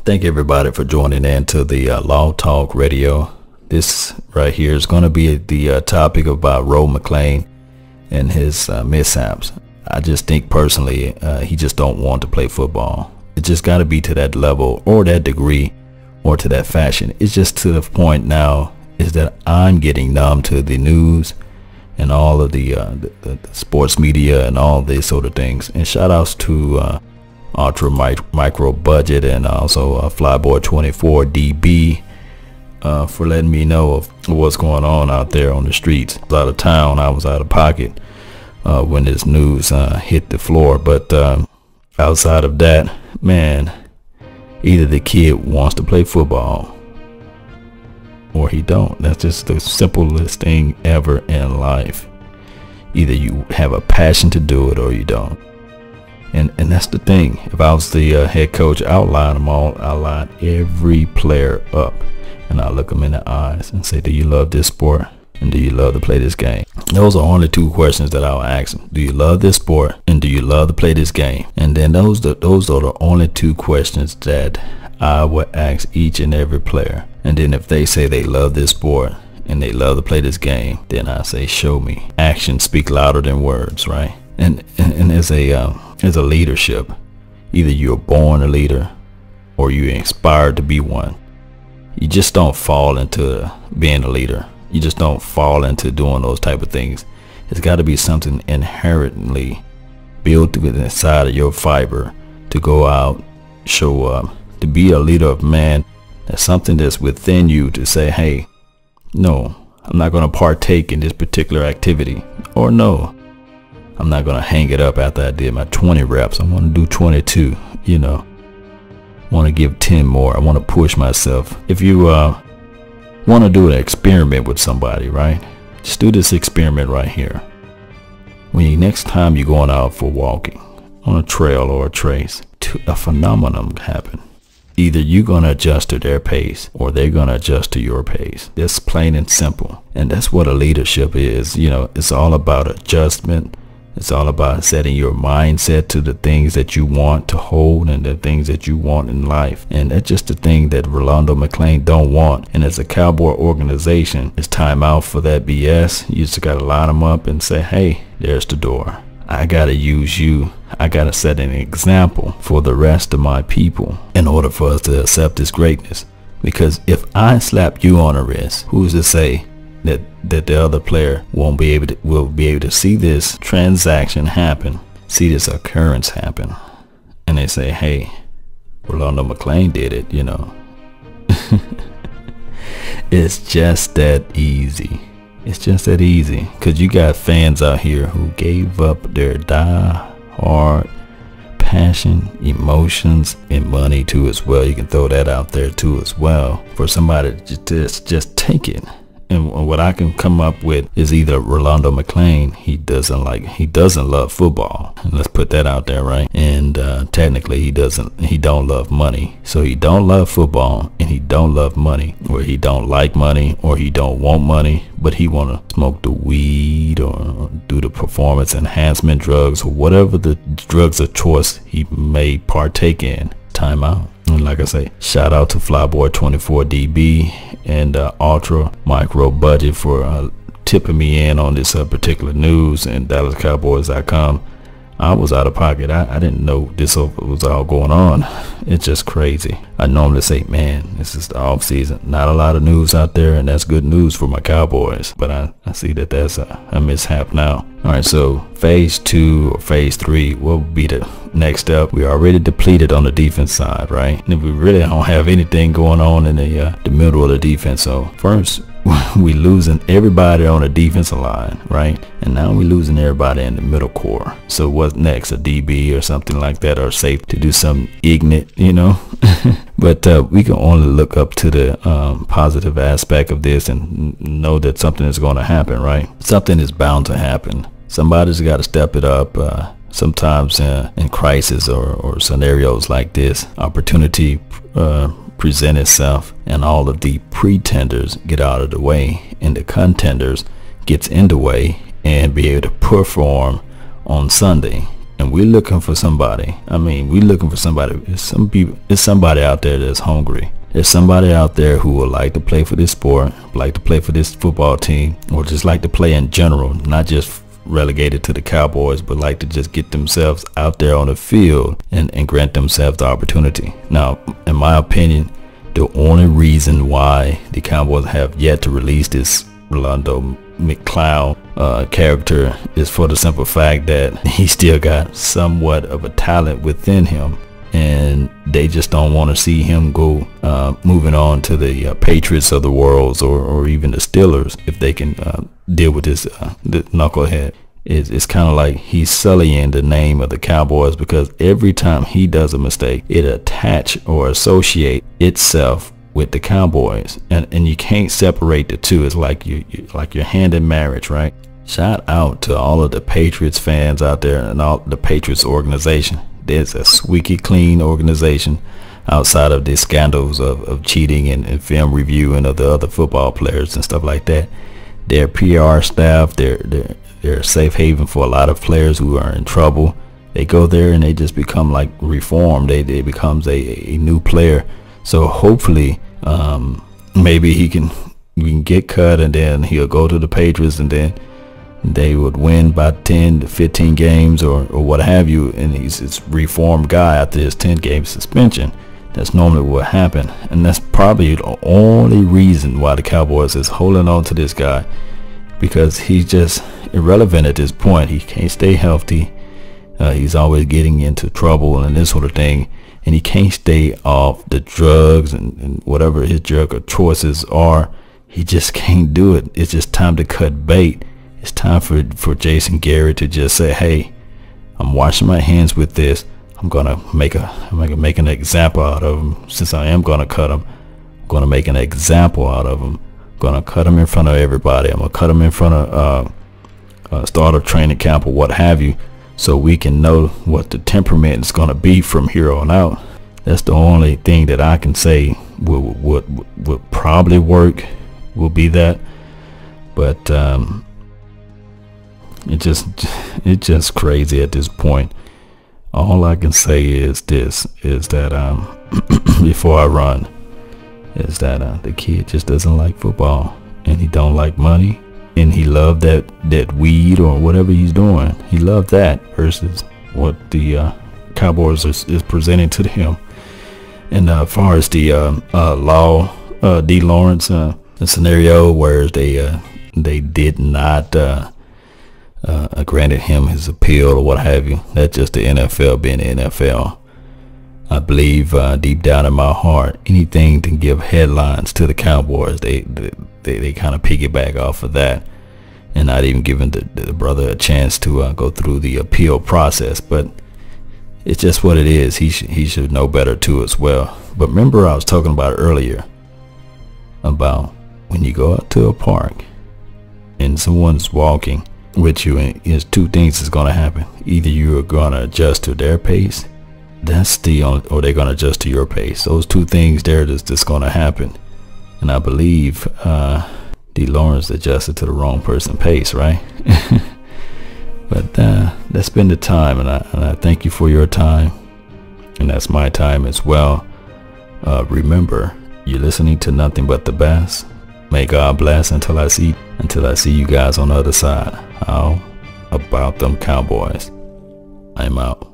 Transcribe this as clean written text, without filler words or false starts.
Thank everybody for joining in to the Law Talk Radio. This right here is going to be the topic about Ro McClain and his mishaps. I just think personally he just don't want to play football. It just got to be to that level or that degree or to that fashion. It's just to the point now is that I'm getting numb to the news and all of the sports media and all these sort of things. And shout outs to Ultra Micro Budget and also Flyboy 24 DB for letting me know of what's going on out there on the streets. I was out of town, I was out of pocket when this news hit the floor. But outside of that, man, either the kid wants to play football or he don't. That's just the simplest thing ever in life. Either you have a passion to do it or you don't. And that's the thing. If I was the head coach, I outline them all. I line every player up and I look them in the eyes and say, do you love this sport and do you love to play this game? Those are only two questions that I'll ask them. Do you love this sport and do you love to play this game? And then those are the only two questions that I would ask each and every player. And then if they say they love this sport and they love to play this game, then I say, show me. Actions speak louder than words, right? And as a leadership, either you're born a leader or you're inspired to be one. You just don't fall into being a leader. You just don't fall into doing those type of things. It's got to be something inherently built within inside of your fiber to go out, show up, to be a leader of man. That's something that's within you to say, hey, no, I'm not going to partake in this particular activity, or no, I'm not going to hang it up after I did my 20 reps. I want to do 22, you know. I want to give 10 more. I want to push myself. If you want to do an experiment with somebody, right? Just do this experiment right here. Next time you're going out for walking on a trail or a trace, a phenomenon happen. Either you're going to adjust to their pace or they're going to adjust to your pace. That's plain and simple. And that's what a leadership is. You know, it's all about adjustment. It's all about setting your mindset to the things that you want to hold and the things that you want in life. And that's just the thing that Rolando McClain don't want. And as a Cowboy organization, it's time out for that BS. You just got to line them up and say, hey, there's the door. I got to use you. I got to set an example for the rest of my people in order for us to accept this greatness. Because if I slap you on the wrist, who's to say that the other player will be able to see this transaction happen, see this occurrence happen, and they say, hey, Rolando McClain did it, you know. It's just that easy. It's just that easy, because you got fans out here who gave up their die-hard passion, emotions, and money too as well. You can throw that out there too as well for somebody to just take it. And what I can come up with is either Rolando McClain, he doesn't love football. And let's put that out there, right? And technically he don't love money. So he don't love football and he don't love money, or he don't like money, or he don't want money, but he want to smoke the weed or do the performance enhancement drugs or whatever the drugs of choice he may partake in. Time out. And like I say, shout out to Flyboy 24 DB and Ultra Micro Budget for tipping me in on this particular news, and DallasCowboys.com. I was out of pocket. I didn't know this was all going on. It's just crazy. I normally say, man, this is the off season. Not a lot of news out there, and that's good news for my Cowboys. But I see that that's a mishap now. All right, so phase 2 or phase 3 will be the next step. We already depleted on the defense side, right? And we really don't have anything going on in the middle of the defense. So first, we losing everybody on the defensive line, right? And now we losing everybody in the middle core. So what's next? A DB or something like that, or safe to do something ignorant, you know? But we can only look up to the positive aspect of this and know that something is going to happen, right? Something is bound to happen. Somebody's got to step it up. Sometimes in crisis or scenarios like this, opportunity present itself and all of the pretenders get out of the way and the contenders gets in the way and be able to perform on Sunday. and we're looking for somebody. I mean, we're looking for somebody. There's somebody out there that's hungry. There's somebody out there who would like to play for this sport, like to play for this football team, or just like to play in general, not just relegated to the Cowboys, but like to just get themselves out there on the field and grant themselves the opportunity. Now, in my opinion, the only reason why the Cowboys have yet to release this Rolando McCloud character is for the simple fact that he still got somewhat of a talent within him, and they just don't want to see him go moving on to the Patriots of the world, or even the Steelers, if they can deal with this knucklehead. It's kind of like he's sullying the name of the Cowboys, because every time he does a mistake, it attach or associate itself with the Cowboys, and you can't separate the two. It's like like your hand in marriage, right? Shout out to all of the Patriots fans out there and all the Patriots organization. There's a squeaky clean organization outside of the scandals of cheating and film reviewing of the other football players and stuff like that. Their PR staff, they're a safe haven for a lot of players who are in trouble. They go there and they just become like reformed. They becomes a new player. So hopefully maybe we can get cut, and then he'll go to the Patriots, and then they would win by 10 to 15 games or what have you, and he's this reformed guy after his 10-game suspension. That's normally what happened, and that's probably the only reason why the Cowboys is holding on to this guy, because he's just irrelevant at this point. He can't stay healthy. He's always getting into trouble and this sort of thing, and he can't stay off the drugs and whatever his drug of choices are. He just can't do it. It's just time to cut bait. It's time for Jason Garrett to just say, hey, I'm washing my hands with this. I'm gonna make an example out of him. Since I am gonna cut him, I'm gonna make an example out of him. I'm gonna cut him in front of everybody. I'm gonna cut him in front of start a training camp or what have you, so we can know what the temperament is gonna be from here on out. That's the only thing that I can say would probably work. Will be that, but it's just crazy at this point. All I can say is this, is that before I run, is that the kid just doesn't like football, and he don't like money, and he loved that weed or whatever he's doing. He loved that versus what the Cowboys is presenting to him. And as far as the D. Lawrence the scenario where they did not granted him his appeal or what have you, that's just the NFL being the NFL. I believe deep down in my heart, anything to give headlines to the Cowboys, they kind of piggyback off of that, and not even giving the brother a chance to go through the appeal process. But it's just what it is. He should know better too as well. But remember, I was talking about earlier about when you go out to a park and someone's walking with you, and there's two things that's going to happen. Either you're going to adjust to their pace, or they're going to adjust to your pace. Those two things there that's going to happen. And I believe D. Lawrence adjusted to the wrong person's pace, right? But that's been the time, and I thank you for your time, and that's my time as well. Remember, you're listening to nothing but the best. May God bless until I see you guys on the other side. How about them Cowboys? I'm out.